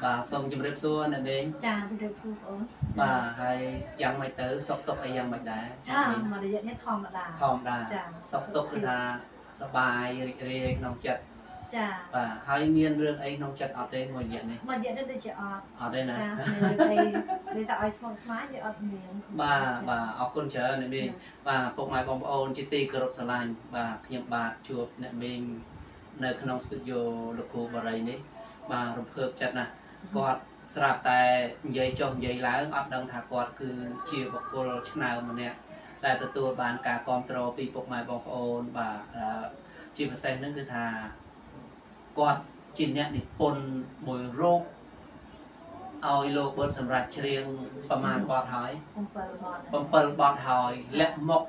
bà xong chụp rệp xua nè bên cha thì được phụ ổn bà hay yang mày tới sọc tóc hay yang mày đá cha mà để nhận thòm đà sọc tócคือថាសបាយរីករាយក្នុងចិត្តចាបាទហើយមានរឿងអីក្នុងចិត្តអត់ទេមួយរយៈនេះមួយរយៈនេះដូចជាអត់ទេណាចាតែនិយាយឲ្យស្មុគស្មាញវាអត់មានបាទអរគុណច្រើនអ្នកមីងបាទពុកម៉ែបងប្អូនជាទីគោរពស្រឡាញ់បាទខ្ញុំបាទជួបអ្នកមីងនៅក្នុងស្ទូឌីយោលោកគ្រូបារីនេះបាទរំភើបចិត្តណាស់គាត់ស្រាប់តែនិយាយចុះនិយាយឡើងអត់ដឹងថាគាត់គឺជាបុគ្គលឆ្នើមម្នាក់ដែលទទួលបានការគ្រប់គ្រងពីពុកម៉ែបងប្អូនបាទជាពិសេសហ្នឹងគឺថាគាត់ជាអ្នកនិពន្ធមួយរូបឲ្យលោកបឺតសម្រាប់ច្រៀងប្រមាណបទហើយ7បទហើយលាក់មុខ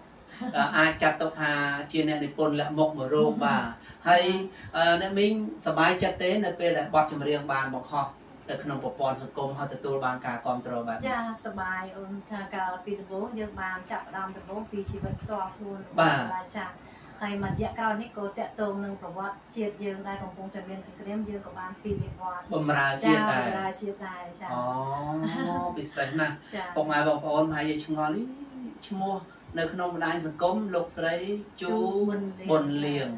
អាចចាត់ទុកថាជាអ្នកនិពន្ធលាក់មុខមួយរូបបាទហើយអ្នកមីងសប្បាយចិត្តទេនៅពេលដែលបទចម្រៀងបានបង្ហោះទៅក្នុងប្រព័ន្ធសង្គមហើយទទួលបានការគ្រប់គ្រងបាទចាសប្បាយអូនថាកាលពីដំបូងយើងបានចាប់ផ្ដើមដំបូងពីជីវិតផ្ទាល់ខ្លួនបាទចាហើយមួយរយៈក្រោយនេះក៏តាក់ទងនឹងប្រវត្តិជាតិយើងដែលកំពុងតែមានសង្គ្រាមយើងក៏បានពីវិវត្តបំរើជាតិដែរបម្រើជាតិដែរចាអូពិសេសណាស់ពុកម៉ែបងប្អូនហើយឆ្ងល់ឈ្មោះនៅក្នុងបណ្ដាញសង្គមលោកស្រីជូប៊ុនលៀង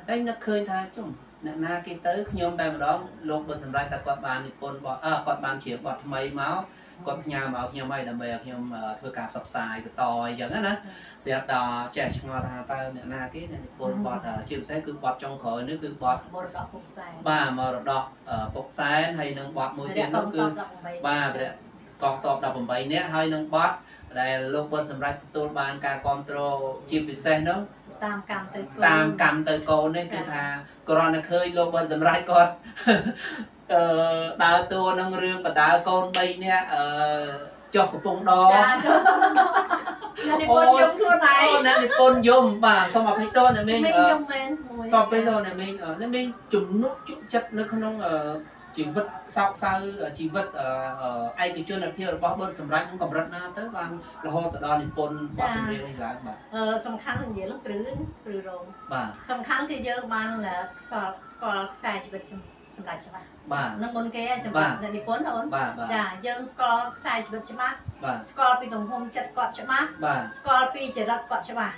តែនឹកឃើញថាចុះអ្នកណាគេទៅខ្ញុំតែម្ដងលោកបិទសម្រាប់តែគាត់បាននិពន្ធគាត់បានជ្រាបបទថ្មីមកគាត់ផ្ញើមកខ្ញុំឲ្យដើម្បីឲ្យខ្ញុំធ្វើការផ្សព្វផ្សាយបន្តអីចឹងណាស្រាប់តែចេះឆ្ងល់ថាតើអ្នកណាគេអ្នកនិពន្ធបទជាពិសេសគឺបទចុងក្រោយនេះគឺបទមរតកពុកសែនបាទមរតកពុកសែនហើយនឹងបទមួយទៀតនោះគឺបាទកងទ័ព18នាក់ហើយនឹងបទដែលលោកបិទសម្រាប់ទទួលបានការគ្រប់គ្រងជាពិសេសនោះតាមកម្មទៅកូននេះគឺថាគ្រាន់តែឃើញលោកបិទសម្រាប់គាត់ដើរតួនឹងរឿងបដាកូន3នាក់ចុះកំពង់ដរចាចុះអ្នកនិពន្ធយំខ្លួនឯងអ្នកនិពន្ធយំបាទសូមអភ័យទោសអ្នកមីងយំមែនមួយសូមអភ័យទោសអ្នកមីងជំនុកជក់ចិត្តនៅក្នុងជីវិតសោកសៅជីវិតឯកជនភាពរបស់បឺតសម្រាប់នឹងកម្រិតណាទៅបានរហូតទៅដល់និពន្ធបទចម្រៀងនេះឡើងបាទសំខាន់និយាយឡើងព្រឺរងបាទសំខាន់គឺយើងបានស្គាល់ខ្សែជីវិតសម្រាប់ច្បាស់បាទនឹងមុនគេសម្រាប់អ្នកនិពន្ធអូនចាយើងស្គាល់ខ្សែជីវិតច្បាស់ស្គាល់ពីទំហំចិត្តគាត់ច្បាស់ស្គាល់ពីចរិតគាត់ច្បាស់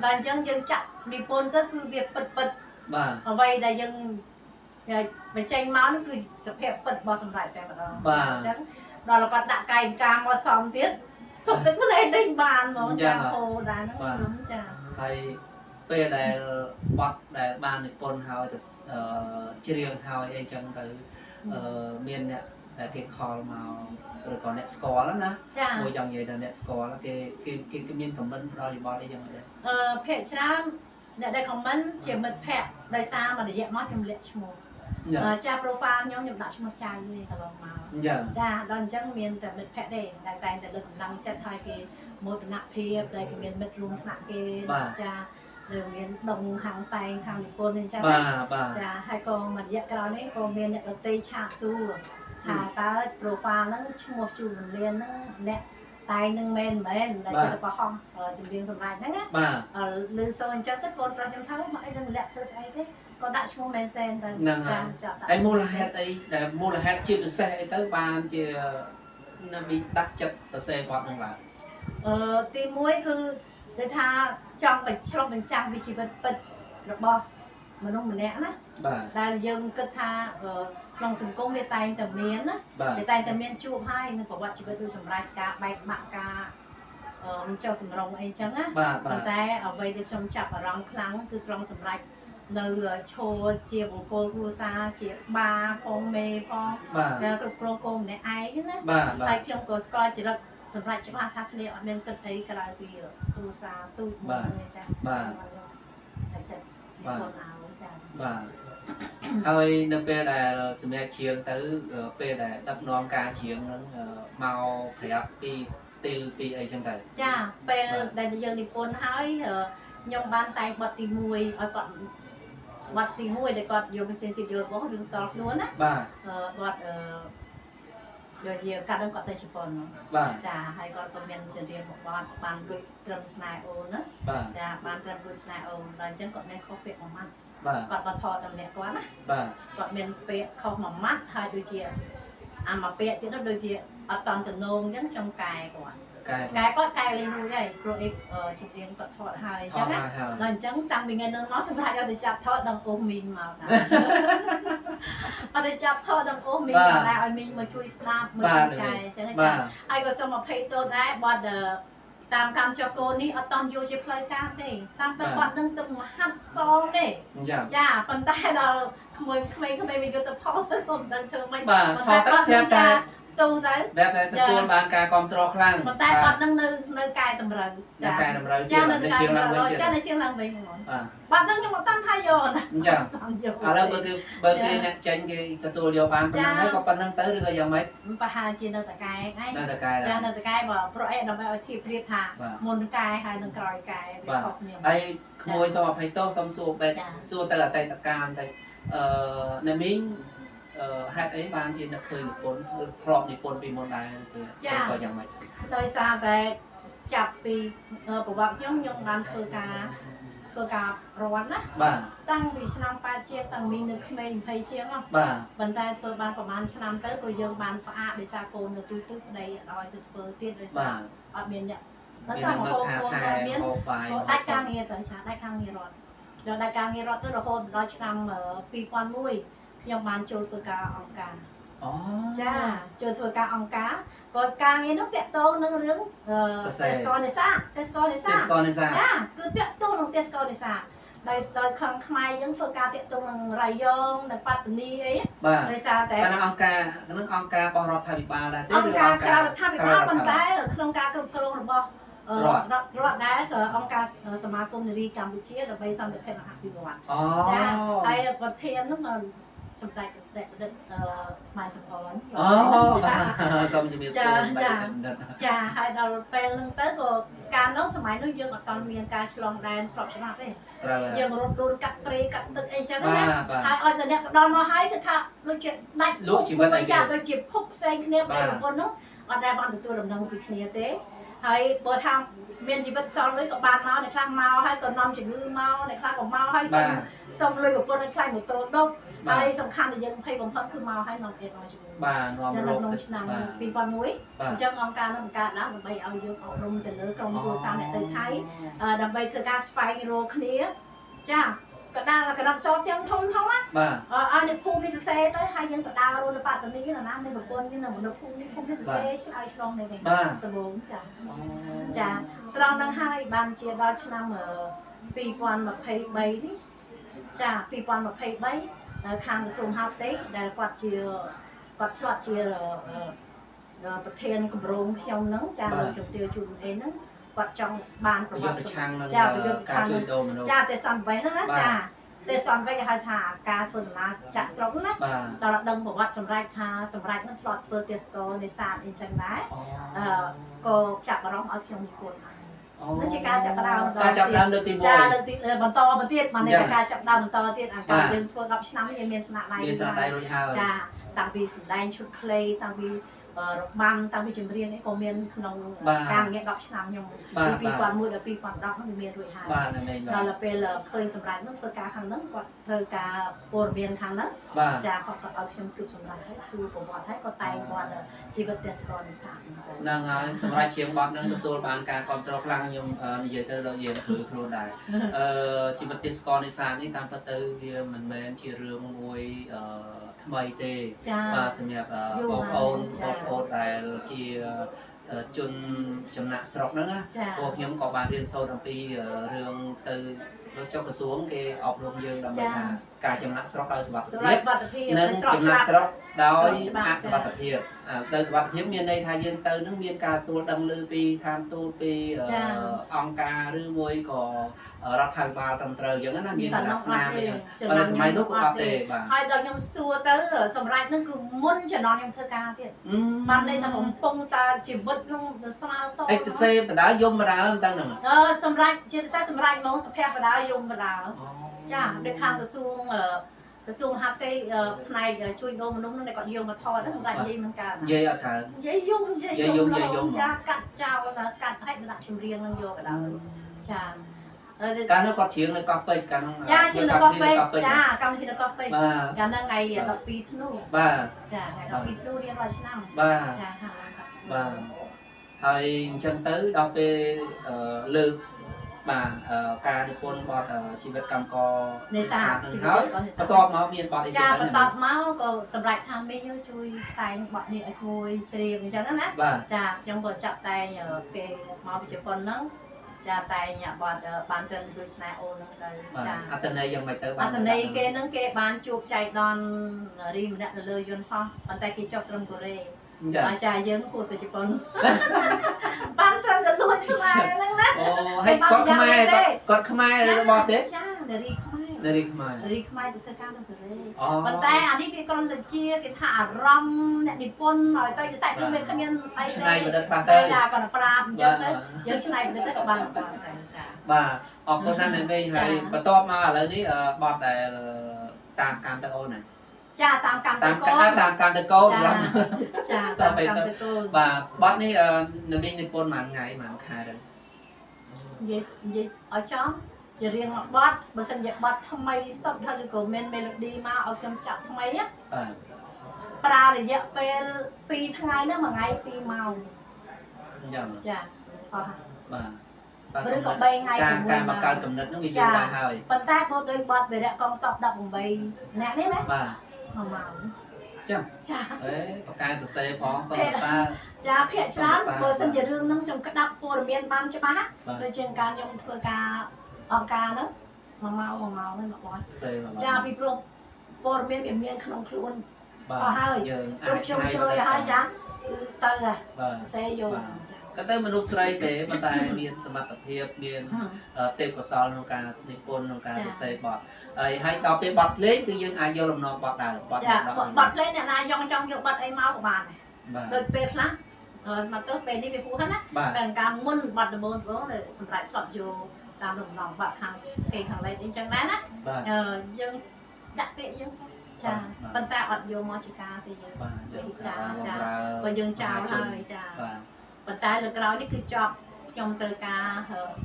ដល់អញ្ចឹងយើងចាក់និពន្ធទៅគឺវាពិតបាទអ្វីដែលយើងបញ្ចេញមកនោះគឺសភាពពិតរបស់សម្រាប់តែម្ដងអញ្ចឹងដល់គាត់ដាក់កាយវិការមកសំទៀតទុកទឹកភ្លេងលេងបានហ្មងចាហូដែរហ្នឹងចាហើយពេលដែលបទដែលបាននិពន្ធហើយទៅច្រៀងហើយអីចឹងទៅមានអ្នកដែលគេខលមកឬក៏អ្នកស្គាល់ណាមួយចង់និយាយថាអ្នកស្គាល់គេមានខមមិនផ្ដល់យោបល់អីចឹងដែរភាគច្រើនអ្នកដែលខមមិនជាមិត្តភ័ក្តិដោយសារមួយរយៈមកខ្ញុំលាក់ឈ្មោះចា profile ខ្ញុំដាក់ឈ្មោះចៅទេកន្លងមកចាដល់អញ្ចឹងមានតែមិត្តភ័ក្តិទេដែលតែងតែលើកកម្លាំងចិត្តឲ្យគេមោទនភាពដែលគេមានមិត្តរួមថ្នាក់គេចាលើមានដងខាងតែងខាងនិពន្ធអញ្ចឹងចាហើយក៏មួយរយៈក្រោយនេះក៏មានអ្នកដទៃឆាតសួរថាតើ profile ហ្នឹងឈ្មោះជូនលៀនហ្នឹងអ្នកតែនឹងមែនដែលជាបោះចម្រៀងសម្រាប់ហ្នឹងណាលឺសូអញ្ចឹងទៅកូនប្រុសខ្ញុំថាមកអីនឹងលាក់ធ្វើស្អីទេក៏ដាក់ឈ្មោះមែនតែនទៅចាហើយមូលហេតុអីដែលមូលហេតុជាពិសេសអីទៅបានជាណាមីដាក់ចិត្តទៅសេបត់ហ្នឹងឡើងទី1គឺដូចថាចង់បញ្ឆ្លុះបញ្ចាំងពីជីវិតពិតរបស់មនុស្សម្នាក់ណាដែលយើងគិតថាក្នុងសង្គមវាតែងតែមានណាវាតែងតែមានជួបហើយនឹងប្រវត្តិជីវិតដូចសម្រាប់ការបែកបាក់ការមិនចុះសម្រងអីចឹងណាប៉ុន្តែអ្វីដែលខ្ញុំចាប់អារម្មណ៍ខ្លាំងគឺត្រង់សម្រាប់នៅឈរជាបង្គោលគ្រួសារជាបាផងមេផងគ្រប់គ្រងកូនម្នាក់ឯងណាហើយខ្ញុំក៏ស្គាល់ចរិតសម្រាប់ច្បាស់ថាគ្នាអត់មានគិតអីក្រៅពីគ្រួសារទូកមកទេចាតែចិត្តខ្លួនឲ្យចាបាទហើយនៅពេលដែលសម្រាប់ជ្រៀងទៅពេលដែលដឹកនាំការជ្រៀងហ្នឹងមកប្រាប់ពី style ពីអីចឹងទៅចាពេលដែលយើងនិពន្ធហើយខ្ញុំបានតែងបទទី1ឲ្យគាត់បទទី1ដែលគាត់យកចេញទីយល់របស់រឿងតល់ខ្លួនណាបាទបទយកជាកាត់នឹងគាត់ទៅជប៉ុនចាហើយគាត់ក៏មានជារៀនមកបទបានដូចត្រឹមស្នេហ៍អូនណាចាបានត្រឹមដូចស្នេហ៍អូនដល់អញ្ចឹងគាត់មានខុសពាក្យមួយម៉ាត់គាត់បថតតម្លាក់គាត់ណាបាទគាត់មានពាក្យខុសមួយម៉ាត់ហើយដូចជា អាមកពាក់ទៀតនោះដូចជាអត់តន់តំណងអញ្ចឹងចង់កែគាត់ កែ កែគាត់កែលេងរួចហើយព្រោះអីជំនាញគាត់ថតហើយអញ្ចឹងណាដល់អញ្ចឹងតាំងពីថ្ងៃនោះមកសម្រាប់យកទៅចាប់ថតដល់អូមីងមកណាអត់ទៅចាប់ថតដល់អូមីងណាឲ្យមីងមកជួយស្ដាប់មើលកែអញ្ចឹងចាហើយក៏សូមអភ័យទោសដែរបាត់តាមកម្មចកូននេះអត់តន់យកជាផ្លូវការទេតាមតែគាត់នឹងទៅមហាត់សងទេចាប៉ុន្តែដល់ក្មួយក្មេងៗវាយកទៅផុសទៅខ្ញុំមិនដឹងធ្វើម៉េច បាទថតទៅស្រាប់តែ ទូទៅ បែបទទួលបានការគ្រប់គ្រងខ្លាំង ប៉ុន្តែគាត់នឹងនៅកែតម្រូវ ចាកែតម្រូវជានៅជាងឡើងវិញទៀត ចានៅជាងឡើងវិញហ្មង បាទ បាត់ហ្នឹងខ្ញុំអត់តាន់ថាយកណា អញ្ចឹងឥឡូវបើគេអ្នកចេញគេទទួលយកបានប៉ុណ្ណឹងហើយក៏ប៉ុណ្ណឹងទៅឬក៏យ៉ាងម៉េច ប្រហែលជានៅតកែឯង នៅតែកែដែរ ចានៅតកែបើប្រុសអីដើម្បីឲ្យធៀបប្រៀបថាមុនកែហើយនឹងក្រោយកែវាខុសគ្នា ហើយក្មួយសូមអភ័យទោសសូមសួរបែបសួរទៅអតីតកាលបន្តិចអ្នកមីងហេតុអីបានជានឹកឃើញនិពន្ធឬធ្លាប់និពន្ធពីមុនដែរគឺក៏យ៉ាងម៉េច ដោយសារតែចាប់ពីប្រវត្តិខ្ញុំបានធ្វើការរត់ណា បាទ តាំងពីឆ្នាំ8ជាងតាំងមីងនៅក្មេង20ជាងមក បាទ ប៉ុន្តែធ្វើបានប្រហែលឆ្នាំទៅក៏យើងបានផ្អាកដោយសារកូននៅទូទឹកប្តីឲ្យទៅធ្វើទៀតដោយសារអត់មានអ្នកដល់តាមហូបកូនតែមានដាច់ការងារទៅឆាដាច់ការងាររត់ដល់ដាច់ការងាររត់ទៅរហូតដល់ឆ្នាំ2001ខ្ញុំបានចូលធ្វើការអង្គការ អូ ចាចូលធ្វើការអង្គការក៏ការងារនោះតាក់ទងនឹងរឿងទេសកលនេសាទចាគឺតាក់ទងនឹងទេសកលនេសាទដោយខំខ្មែរយើងធ្វើការតាក់ទងនឹងរាយងនិងបត្តនីអីដោយសារតែអង្គការបោះរដ្ឋាភិបាលដែរទេ អង្គការក្រៅរដ្ឋាភិបាលប៉ុន្តែក្នុងការគ្រប់គ្រងរបស់រដ្ឋដែរក៏អង្គការសមាគមនារីកម្ពុជាដើម្បីសន្តិភាពនិងអភិវឌ្ឍចាហើយប្រធាននោះសម្ដេចតែប្រឌិតបានសម្គាល់អូសូមជំរាបសួរចាហើយដល់ពេលហ្នឹងទៅក៏ការនោះសម័យនោះយើងអត់ទាន់មានការឆ្លងដែនស្របច្បាប់ទេយើងរត់ដួលកាត់ព្រៃកាត់ទឹកអីចឹងណាហើយឲ្យតែអ្នកដល់មកហើយគឺថាដូចជាដាច់លោកជីវិតអីចាដូចជាភពផ្សេងគ្នាបែបប្រពន្ធនោះអត់ដែលបានទទួលដំណឹងពីគ្នាទេហើយបើថាមានជីវិតសល់លុយក៏បានមកអ្នកខ្លះមកហើយក៏នាំជំងឺមកអ្នកខ្លះក៏មកហើយសុំលុយប្រពន្ធឲ្យខ្លាញ់ម៉ូតូដុបហើយសំខាន់ដែលយើងភ័យបំផុតគឺមកហើយនាំអេតមកជំងឺបាទនាំរោគសិទ្ធិឆ្នាំ2001អញ្ចឹងអង្គការនោះបង្កើតឡើងដើម្បីឲ្យយើងអប់រំទៅលើក្រុមគ្រួសារអ្នកទៅថៃដើម្បីធ្វើការស្វែងរកគ្នាចាកដាលកណ្ដាប់សោតទាំងធំណាបាទឲ្យអ្នកភូមិនេះសរសេរទៅហើយយើងកដាលរស់នៅបាត់នីណាមានប្រពន្ធនេះនៅភូមិនេះសរសេរឆ្លើយឆ្លងនៅវិញដំបូងចាត្រង់ហ្នឹងហើយបានជាដល់ឆ្នាំ2023នេះចា2023ខាងក្រសួងហៅទេដែលគាត់ធ្លាប់ជាប្រធានគម្រោងខ្ញុំហ្នឹងចាលោកជំទាវជួនអេហ្នឹងគាត់ចង់បានប្រវត្តិប្រឆាំងនឹងការជួយដូរមនុស្សចាទេសន្តិវេសហ្នឹងណាចាទេសន្តិវេសគេហៅថាការធ្វើដំណើរចាក់ស្រុកណាដល់ដឹងប្រវត្តិសម្រាប់ថាសម្រាប់នឹងធ្លាប់ធ្វើទេសកលនេសាទអីចឹងដែរក៏ចាប់អារម្មណ៍ឲ្យខ្ញុំនិពន្ធនឹងជាការចាប់ដើមលើកទី1ចាលើកទីបន្តមកទៀតមកនៃការចាប់ដើមបន្តទៀតអាការយើងធ្វើ10ឆ្នាំនេះយើងមានស្នាដៃរួចហើយចាតាំងពីសម្ដែងឈុតខ្លីតាំងពីរបាំតាំងពីចម្រៀងនេះក៏មានក្នុងការងារ10ឆ្នាំខ្ញុំពី2001ដល់2010នោះមានរួចហើយដល់ពេលឃើញសម្រាប់នោះធ្វើការខាងហ្នឹងគាត់ត្រូវការព័ត៌មានខាងហ្នឹងចាគាត់ក៏ឲ្យខ្ញុំជួបសម្រាប់ហើយសួរប្រវត្តិហើយក៏តែងគាត់ជីវិតទេសកលនេសាទហ្នឹងហើយសម្រាប់ជាងបទហ្នឹងទទួលបានការគ្រប់គ្រងខ្លាំងខ្ញុំនិយាយទៅដល់យើងព្រឺខ្លួនដែរជីវិតទេសកលនេសាទនេះតាមពិតទៅវាមិនមែនជារឿងមួយថ្មីទេបាទសម្រាប់បងប្អូនដែលជាជនចំណាក់ស្រុកហ្នឹងណាពួកខ្ញុំក៏បានរៀនសូត្រអំពីរឿងទៅលោកចុះក្រសួងគេអប់រំយើងដើម្បីថាការចំណាក់ស្រុកដោយសុវត្ថិភាពនិងចំណាក់ស្រុកដោយអសុវត្ថិភាពដោយសុវត្ថិភាពមានន័យថាយើងទៅនឹងមានការទទួលដឹងឮពីឋានទូតពីអង្គការឬមួយក៏រដ្ឋាភិបាលត្រឹមត្រូវអញ្ចឹងណាមានការស្នាមអីប៉ុន្តែសម័យនោះក៏អត់ទេបាទហើយដល់ខ្ញុំសួរទៅសម្រាប់នឹងគឺមុនជំនាន់ខ្ញុំធ្វើការទៀតបានន័យថាកំពុងតែជីវិតក្នុងស្មើសអេសេបដាយំបដាទៅហ្នឹងសម្រាប់ជាពិសេសសម្រាប់ហ្មងសុភ័ក្របដាយំបដាចាដូចខាងក្រសួងហាត់ទេផ្នែកជួយដូរមនុស្សនឹងគាត់យកមកថតសម្រាប់និយាយមិនកើតនិយាយអត់កើតនិយាយយំចាកាត់ចោលកាត់ឲ្យដាក់ចម្រៀងនឹងយកក៏ដោយចា การนั้นก็เชียงเลยก็ไปกัน จ้าชิมแล้วก็ไปจ้ากำที่แล้วก็ไปกันนั่งไงเราปีธนูจ้าไงเราปีธนูเรียนร้อยឆ្នាំจ้าค่ะហើយអញ្ចឹងទៅដល់ពេលលើកបាទការនិពន្ធបទជីវិតកម្មករនេសាទនឹងហើយបន្ទាប់មកមានបទអីទៀតចាបន្ទាប់មកក៏សម្រាប់ថាមេយើងជួយតែងបទនេះឲ្យគួយច្រៀងអញ្ចឹងណាចាខ្ញុំក៏ចាប់តែងគេមកពីជប៉ុនហ្នឹងចាតែងបទបានត្រឹមដូចស្នេហ៍អូនហ្នឹងទៅចាអត្តន័យយ៉ាងម៉េចទៅអត្តន័យគេហ្នឹងគេបានជួបចែកដនរីម្នាក់នៅលើយន្តហោះប៉ុន្តែគេចុះត្រឹមកូរ៉េអាចារ្យយើងគួរទៅជប៉ុនបានត្រឹមតែលួចស្មាហ្នឹងណាអូហើយគាត់ខ្មែររបស់ទេចានារីខ្មែរនារីខ្មែរនារីខ្មែរទៅធ្វើការនៅកូរ៉េប៉ុន្តែអានេះវាគ្រាន់តែជាគេថាអារម្មណ៍អ្នកនិពន្ធឲ្យទៅខ្សែគឺវាគ្មានអីទេឆ្នៃបណ្ឌិតខ្លះទៅចាគាត់ប្រាប់អញ្ចឹងទៅយើងឆ្នៃបណ្ឌិតទៅក៏បានចាបាទអរគុណណាស់អ្នកមេហើយបន្ទាប់មកឥឡូវនេះបទដែលតាមកម្មទៅអូនណាចាតាមកម្មទៅកូនតាមកម្មទៅកូនចាតាមកម្មទៅកូនបាទបទនេះនៅមាននិពន្ធមួយថ្ងៃមួយខែទៅនិយាយឲ្យចំជារៀងមួយបទបើសិនជាបទថ្មីសុទ្ធហើយឬក៏មានមេឡូឌីមកឲ្យខ្ញុំចាក់ថ្មីណាប្រើរយៈពេល2ថ្ងៃហ្នឹងមួយថ្ងៃ2ម៉ោងអញ្ចឹងចាអស់បាទឬក៏3ថ្ងៃការបង្កើតគំនិតហ្នឹងវាជាដែរហើយប៉ុន្តែបើដោយបទវិរៈកងតប18អ្នកនេះណាបាទ1ម៉ោងចឹងចាបកកែសរសេរផងសុំភាសាចាភាគច្រើនបើសិនជារឿងហ្នឹងខ្ញុំក្តាប់ព័ត៌មានបានច្បាស់ដូចជាការខ្ញុំធ្វើការអង្គការហ្នឹង1ម៉ោងហ្នឹងមកបងចាពីព្រោះព័ត៌មានវាមានក្នុងខ្លួនបាទហើយយើងខ្ញុំជួយឲ្យចាគឺទៅហើយសេយកក៏ទៅមនុស្សស្រីទេប៉ុន្តែមានសមត្ថភាពមានទេពកោសល្យក្នុងការនិពន្ធក្នុងការសរសេរបទហើយដល់ពេលបទភ្លេងគឺយើងអាចយកលំនាំបទដើមបទភ្លេងអ្នកណាចង់យកបទអីមកក៏បានដែរដូចពេលខ្លះមកទៅពេលនេះវាពោះហ្នឹងណាតែការមុនបទដំបូងសម្រាប់ឆ្លប់យកតាមលំនាំបទខាងគេខាងលេខអញ្ចឹងដែរណាយើងដាក់ពាក្យយើងចាប៉ុន្តែអត់យកមកជាការទេយើងចាបើយើងចោលហើយចាប៉ុន្តែលើក្រោយនេះគឺចប់ខ្ញុំត្រូវការ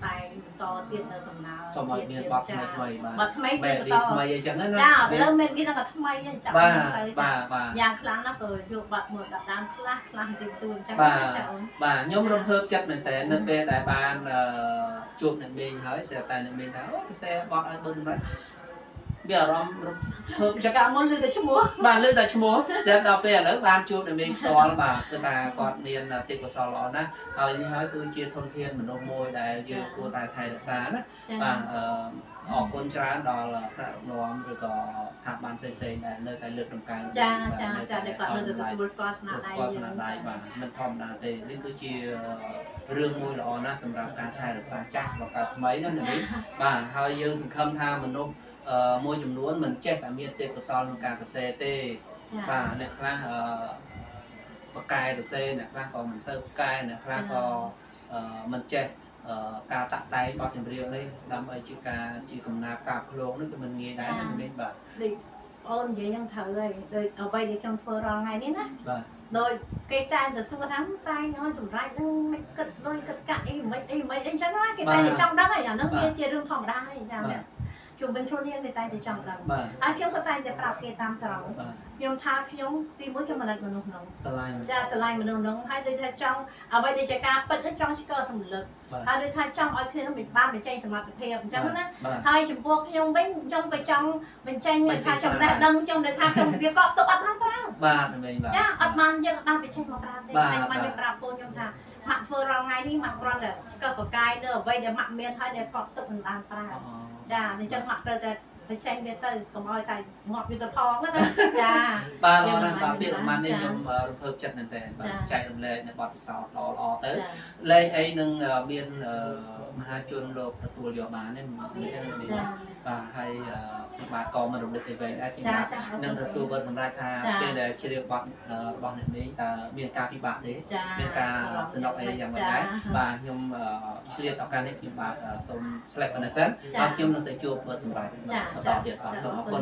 តែបន្តទៀតនៅដំណើរសូមឲ្យមានបទថ្មីបទថ្មីបន្តថ្មីអញ្ចឹងណាចាឥឡូវមានគេថាថ្មីអញ្ចឹងបាទយ៉ាងខ្លាំងណាស់ក៏យកបទមួយដល់ដើមខ្លះទីទួនអញ្ចឹងចាអូនបាទខ្ញុំរំភើបចិត្តមែនតើនៅពេលដែលបានជួបអ្នកមេងហើយស្រាប់តែអ្នកមេងថាអូទៅសេបទឲ្យបើសម្រាប់វាអារម្មណ៍ភើបចិត្តកាលមុនលើតែឈ្មោះបាទលើតែឈ្មោះស្រាប់ដល់ពេលឥឡូវបានជួបអ្នកមេងផ្ទាល់បាទគឺថាគាត់មានទេពកោសល្យល្អណាស់ហើយនេះហើយគឺជាធនធានមនុស្សមួយដែលយើងគួរតែថែរក្សាណាបាទអរគុណច្រើនដល់ថ្នាក់ដឹកនាំឬក៏ស្ថាប័នផ្សេងៗដែលនៅតែលើកតម្កើងចាដែលគាត់នៅទទួលស្គាល់ស្នាដៃបាទមិនធម្មតាទេនេះគឺជារឿងមួយល្អណាស់សម្រាប់ការថែរក្សាចាស់បង្កើតថ្មីណានេះបាទហើយយើងសង្ឃឹមថាមនុស្សមួយចំនួនមិនចេះតែមានទេពកោសល្យក្នុងការសរសេរទេបាទអ្នកខ្លះបកកែសរសេរអ្នកខ្លះក៏មិនសូវបកកែអ្នកខ្លះក៏មិនចេះការតាក់តែងបទចម្រៀងនេះដើម្បីជាកំណាព្យការផ្លងនេះក៏មិនងាយដែរណានេះបាទដូចអូននិយាយយ៉ាងត្រូវហើយដូចអ្វីដែលខ្ញុំធ្វើរាល់ថ្ងៃនេះណាបាទដោយគេតែទៅសួរថាតែឲ្យសម្រាប់នឹងមិនគិតលុយគិតកាក់អីមិនអីចឹងណាគេតែចង់ដឹងហើយអានោះវាជារឿងធម្មតាហើយចាជុំវិញខ្លួនយើងតែតែចង់ដឹងហើយខ្ញុំក៏តែតែប្រាប់គេតាមត្រង់ខ្ញុំថាខ្ញុំទីមួយខ្ញុំមិនមនុស្សនោះស្រឡាញ់ស្រឡាញ់មនុស្សនោះហើយដូចថាចង់អ្វីដែលជាការពិតចង់ស្គាល់រំលឹកហើយដូចថាចង់ឲ្យគ្នានឹងបានបញ្ចេញសមត្ថភាពអញ្ចឹងណាហើយចំពោះខ្ញុំវិញខ្ញុំក៏ចង់បញ្ចេញថាចំណេះដឹងខ្ញុំដែលថាខ្ញុំវាក៏ទុកអត់បានប្រើបាទចាអត់បានយើងអត់បានបញ្ចេញមកប្រើទេតែមិនប្រាប់កូនខ្ញុំថាម៉ាក់ធ្វើរាល់ថ្ងៃនេះម៉ាក់គ្រាន់តែស្គាល់កកាយនៅអ្វីដែលម៉ាក់មានហើយដែលកត់ទុកមិនបានប្រើចាអញ្ចឹងម៉ាក់ត្រូវតែបញ្ចេញវាទៅកុំឲ្យតែងាប់វាទៅផងណាចាបាទបាទពាក្យប្រហែលនេះខ្ញុំរំភើបចិត្តមែនតើបាទចែករំលែកនៅបទពិសោធន៍ល្អទៅលេងអីនឹងមានមហាជនលោកទទួលយកបាននេះបាទហើយបាទក៏មិនរំលឹកអីវិញដែរខ្ញុំបាទនឹងទៅសួរគាត់សម្រាប់ថាពេលដែលជ្រាបបទរបស់អ្នកនេះតើមានការពិបាកទេមានការសនុកអីយ៉ាងម៉េចដែរបាទខ្ញុំឆ្លៀតឱកាសនេះខ្ញុំបាទសូមស្លេកប៉ុណ្ណេះសិនហើយខ្ញុំនឹងទៅជួបគាត់សម្រាប់បន្តទៀតបាទសូមអរគុណ